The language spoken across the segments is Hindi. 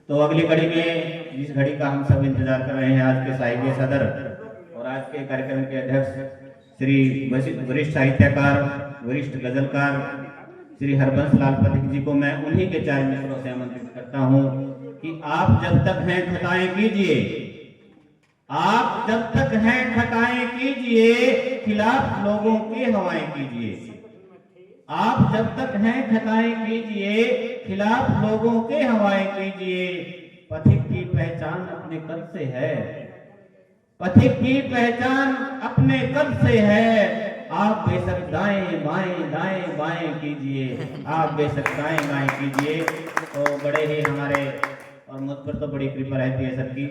तो अगली घड़ी में, जिस घड़ी का हम सब इंतजार कर रहे हैं, आज के साहित्य सदर और आज के कार्यक्रम के अध्यक्ष श्री वरिष्ठ साहित्यकार, वरिष्ठ गजलकार श्री हरबंस लाल पथिक जी को मैं उन्हीं के 4 मित्रों से आमंत्रित करता हूं कि आप जब तक हैं ठकाएं कीजिए, आप जब तक हैं ठकाएं कीजिए, खिलाफ लोगों की हवाएं कीजिए। आप जब तक हैं ठकाएं कीजिए, खिलाफ लोगों के हवाएं कीजिए। पथिक की पहचान अपने कद से है, पथिक की पहचान अपने कद से है। आप बेशक दाएं दाएं बाएं कीजिए, आप बेशक दाएं बाएं कीजिए। तो बड़े ही हमारे, और मुझ पर तो बड़ी कृपा रहती है सबकी,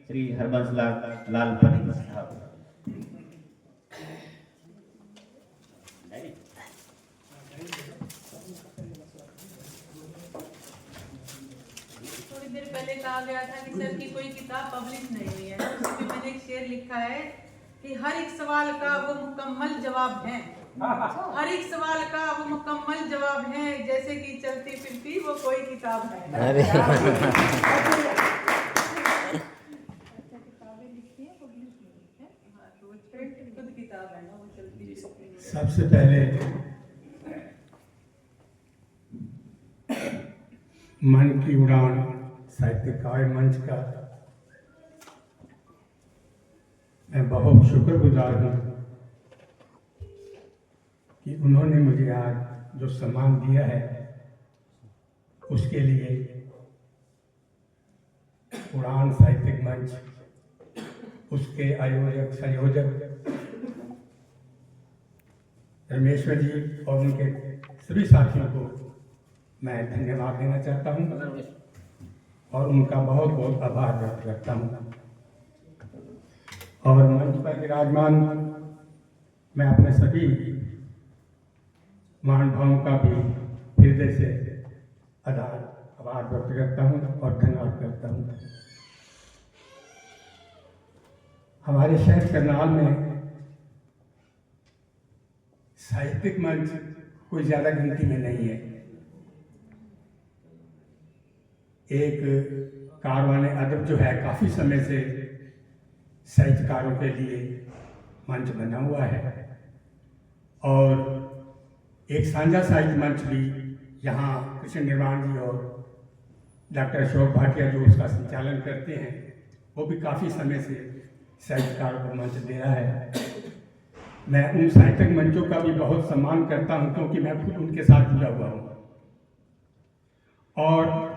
श्री हरबंस लाल पथिक साहब। थोड़ी देर पहले कहा गया था कि सर की कोई किताब पब्लिश नहीं हुई है, उसमें मैंने एक शेर लिखा है कि हर एक सवाल का वो मुकम्मल जवाब है, हर एक सवाल का वो मुकम्मल जवाब है, जैसे कि चलती फिरती वो कोई किताब है। अरे किताबें लिखती है, पब्लिश नहीं है, तो वो खुद किताब है ना, वो चलती फिरती। सबसे पहले मन की उड़ान साहित्यकार मंच का मैं बहुत शुक्रगुजार हूँ कि उन्होंने मुझे आज जो सम्मान दिया है उसके लिए उड़ान साहित्यिक मंच, उसके आयोजक संयोजक रमेश्वर जी और उनके सभी साथियों को मैं धन्यवाद देना चाहता हूँ और उनका बहुत बहुत आभार व्यक्त करता हूँ। और मंच पर विराजमान मैं अपने सभी महानुभावों का भी हृदय से आभार व्यक्त करता हूँ और धन्यवाद करता हूँ। हमारे शहर करनाल में साहित्यिक मंच कोई ज़्यादा गिनती में नहीं है। एक कारवाने अदब जो है काफ़ी समय से साहित्यकारों के लिए मंच बना हुआ है और एक साझा साहित्य मंच भी यहाँ कृष्ण निर्वाण जी और डॉक्टर अशोक भाटिया जो उसका संचालन करते हैं, वो भी काफ़ी समय से साहित्यकारों को मंच दे रहा है। मैं उन साहित्यिक मंचों का भी बहुत सम्मान करता हूँ क्योंकि मैं खुद उनके साथ जुड़ा हुआ हूँ। और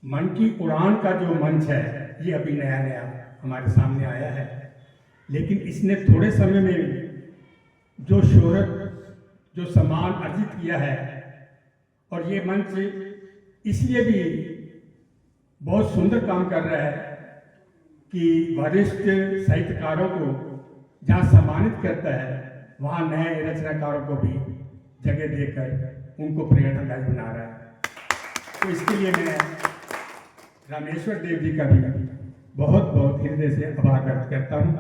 मन की उड़ान का जो मंच है ये अभी नया नया हमारे सामने आया है, लेकिन इसने थोड़े समय में जो शोहरत, जो सम्मान अर्जित किया है, और ये मंच इसलिए भी बहुत सुंदर काम कर रहा है कि वरिष्ठ साहित्यकारों को जहाँ सम्मानित करता है वहाँ नए रचनाकारों को भी जगह देकर उनको प्रेरणादायी बना रहा है। तो इसके लिए मैं रामेश्वर देव जी का भी बहुत बहुत हृदय से आभार व्यक्त करता हूँ।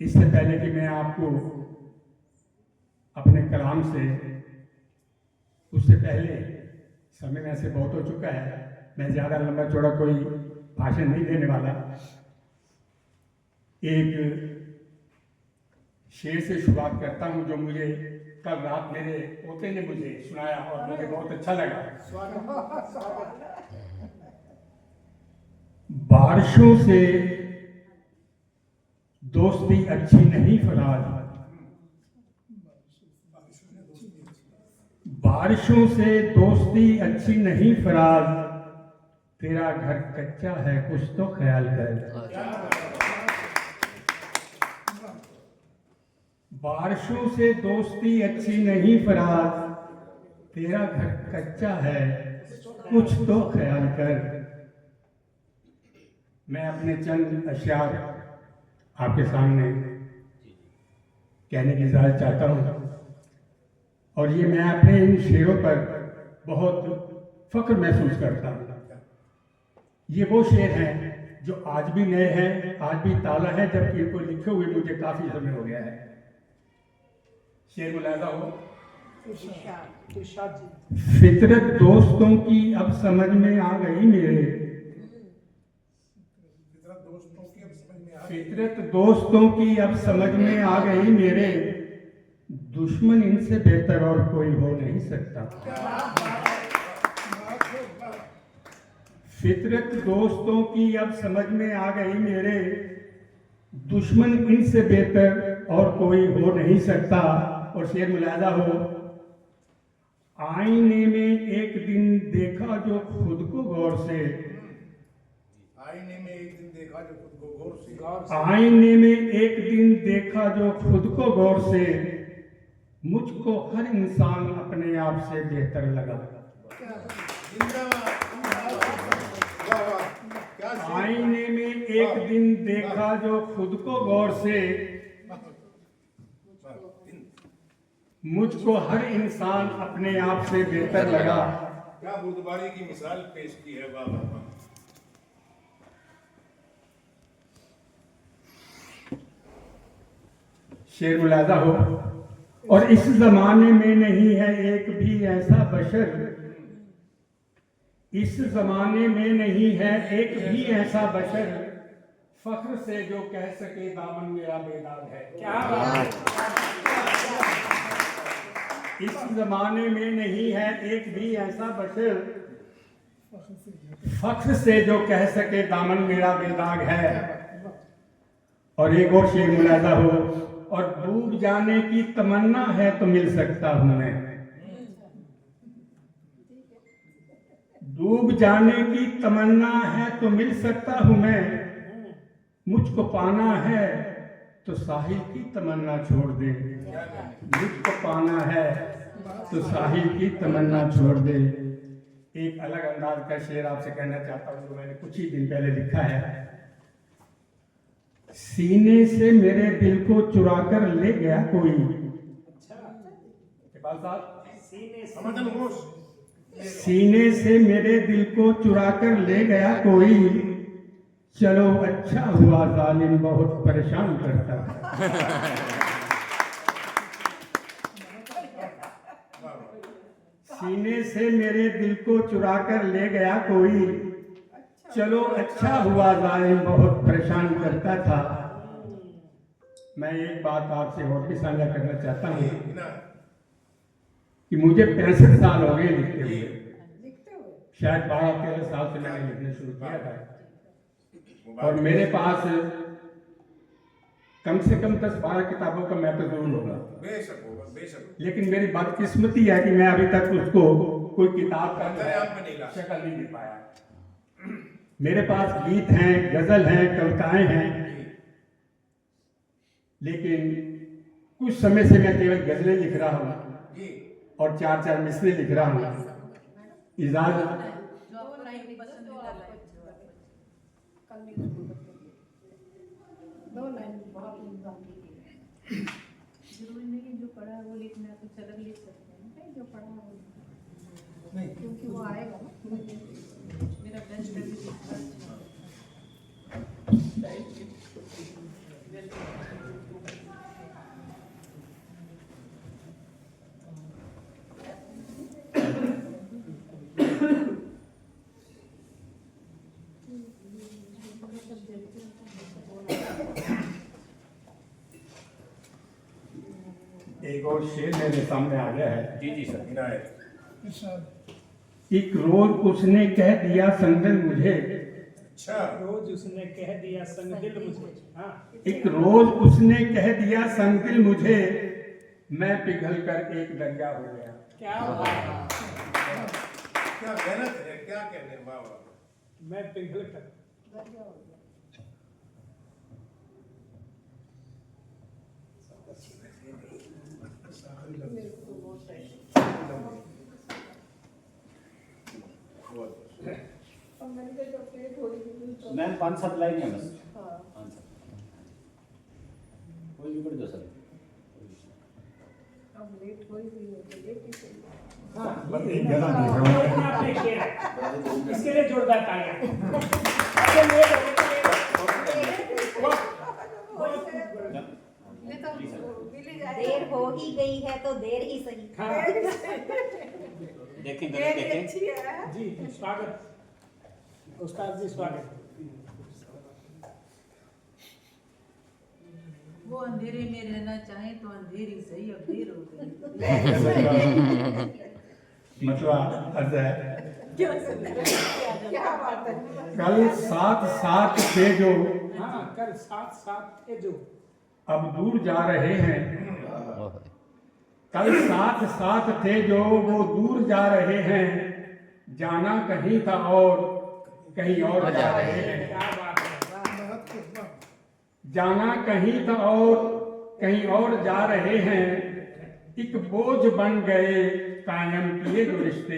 इससे पहले कि मैं आपको अपने कलाम से, उससे पहले समय वैसे बहुत हो चुका है, मैं ज़्यादा लंबा चौड़ा कोई भाषण नहीं देने वाला। एक शेर से शुरुआत करता हूँ जो मुझे कल रात मेरे पोते ने मुझे सुनाया और मुझे बहुत अच्छा लगा। बारिशों से दोस्ती अच्छी नहीं फराज, बारिशों से दोस्ती अच्छी नहीं फराज, तेरा घर कच्चा है कुछ तो ख्याल कर। बारिशों से दोस्ती अच्छी नहीं फराज, तेरा घर कच्चा है कुछ तो ख्याल कर। मैं अपने चंद अशआर आपके सामने कहने की इजाज़त चाहता हूँ और ये मैं अपने इन शेरों पर बहुत फख्र महसूस करता हूँ। ये वो शेर हैं जो आज भी नए हैं, आज भी ताज़ा है, जबकि इनको लिखे हुए मुझे काफ़ी समय हो गया है। शेर मुलाजा हो। फितरत दोस्तों की अब समझ में आ गई मेरे, फितरत दोस्तों की अब समझ में आ गई मेरे, दुश्मन इनसे बेहतर और कोई हो नहीं सकता। फितरत दोस्तों की अब समझ में आ गई मेरे, दुश्मन इनसे बेहतर और कोई हो नहीं सकता। और शेर मुलाजा हो, आईने में एक दिन देखा जो खुद को गौर से, आईने में एक दिन देखा जो खुद को गौर से, आईने में एक दिन देखा जो खुद को गौर से, मुझको हर इंसान अपने आप से बेहतर लगा। आईने में एक दिन देखा जो खुद को गौर से, मुझको हर इंसान अपने आप से बेहतर लगा। क्या बुर्दबारी की मिसाल पेश की है। वाह वाह वाह। शेर मुलाजा हो, और इस जमाने में नहीं है एक भी ऐसा बशर, इस जमाने में नहीं है एक भी ऐसा बशर, फख्र से जो कह सके दामन मेरा बेदाग है। क्या इस जमाने में नहीं है एक भी ऐसा बशर, फख्र से जो कह सके दामन मेरा बेदाग है। और एक और शेर मुलाजा हो, और डूब जाने की तमन्ना है तो मिल सकता हूं मैं, डूब जाने की तमन्ना है तो मिल सकता हूं मैं, मुझको पाना है तो साहिल की तमन्ना छोड़ दे, मुझको पाना है तो साहिल की तमन्ना छोड़ दे। एक अलग अंदाज का शेर आपसे कहना चाहता हूं जो मैंने कुछ ही दिन पहले लिखा है। सीने से मेरे दिल को चुरा कर ले गया कोई, इकबाल साहब, सीने से मेरे दिल को चुरा कर ले गया कोई, चलो अच्छा हुआ जालिम बहुत परेशान करता था। सीने से मेरे दिल को चुरा कर ले गया कोई, चलो अच्छा हुआ जालिम बहुत परेशान करता था। मैं एक बात आपसे और भी साझा करना चाहता हूँ कि मुझे 65 साल हो गए लिखते हुए, शायद 12-13 साल से मैंने लिखना शुरू किया था, और मेरे पास कम से कम 10-12 किताबों का मैं तो जरूर होगा, बेशक होगा, बेशक। लेकिन मेरी बदकिस्मती है कि मैं अभी तक उसको कोई किताब का शक्ल नहीं दे पाया। मेरे पास गीत हैं, गजल हैं, कविताएं हैं, लेकिन कुछ समय से मैं केवल गजलें लिख रहा हूँ और 4-4 मिसरें लिख रहा हूँ। इजाजत। जरूरी नहीं जो पढ़ा है वो लिखना है, कुछ अलग लिख सकते हैं। नहीं, जो पढ़ा है वो नहीं, क्योंकि वो आएगा ना। मेरा बेंच पे भी लिखा है। एक और शेर मेरे सामने आ गया है। जी जी सर, इनायत। एक रोज उसने कह दिया संगदिल मुझे, अच्छा, रोज उसने कह दिया संगदिल मुझे। हाँ, एक रोज उसने कह दिया संगदिल मुझे, मैं पिघल कर एक दरिया हो गया। क्या बात, क्या मेहनत है, क्या कहने। वाह वाह। मैं पिघल कर मैम 5-7 लाइन है बस। कोई भी कर दो सर। बस एक गला लिख रहा हूँ। आपने शेर इसके लिए जोरदार तालियां। देर हो ही गई है तो देर ही सही। हाँ देखें ये भी अच्छी है। जी स्वागत उस्ताद जी स्वागत। वो अंधेरे में रहना चाहे तो अंधेरी सही, अब देर हो गई। मतलब अर्ज है, क्या बात है। कल साथ साथ थे जो हाँ कल साथ साथ थे जो अब दूर जा रहे हैं, कल साथ साथ थे जो वो दूर जा रहे हैं, जाना कहीं था और कहीं और जा रहे हैं। क्या बात है। जाना कहीं था और कहीं और जा रहे हैं, एक बोझ बन गए कायम किए जो रिश्ते।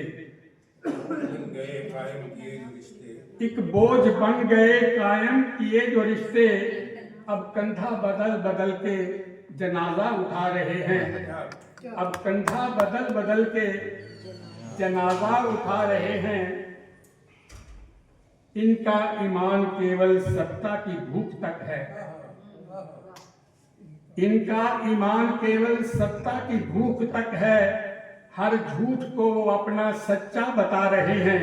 गए कायम किए जो रिश्ते, एक बोझ बन गए कायम किए जो रिश्ते, अब कंधा बदल बदल के जनाजा उठा रहे हैं, अब कंधा बदल बदल के जनाजा उठा रहे हैं। इनका ईमान केवल सत्ता की भूख तक है, इनका ईमान केवल सत्ता की भूख तक है। हर झूठ को वो अपना सच्चा बता रहे हैं,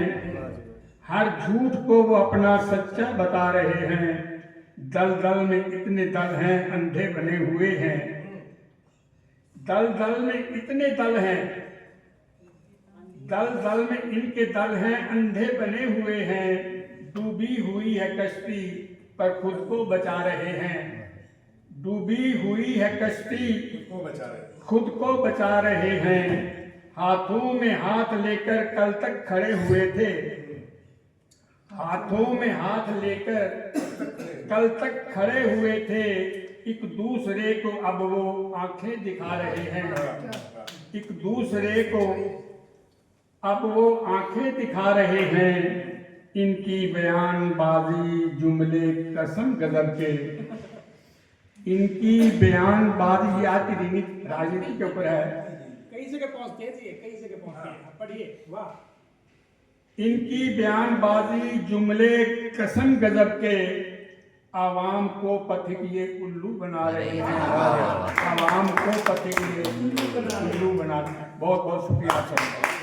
हर झूठ को वो अपना सच्चा बता रहे हैं। दल दल में इतने दल हैं अंधे बने हुए हैं, दल दल में इतने दल हैं, दल दल में इनके दल हैं अंधे बने हुए हैं। डूबी हुई है कश्ती पर खुद को बचा रहे हैं, डूबी हुई है कश्ती को बचा रहे, खुद को बचा रहे हैं। हाथों में हाथ लेकर कल तक खड़े हुए थे, हाथों में हाथ लेकर कल तक खड़े हुए थे। एक दूसरे को अब वो आंखें दिखा रहे हैं, एक दूसरे को अब वो आंखें दिखा रहे हैं। इनकी बयानबाजी जुमले कसम गजब के, इनकी बयानबाजी आज की राजनीति के ऊपर है। कई जगह पहुंचते हैं जी, कई जगह पहुंचते हैं, पढ़िए वाह। इनकी बयानबाजी जुमले कसम गजब के, आवाम को पथिक ये उल्लू बना रहे हैं, आवाम को पथिक ये उल्लू बना रहे हैं। बहुत बहुत शुक्रिया आप सबका।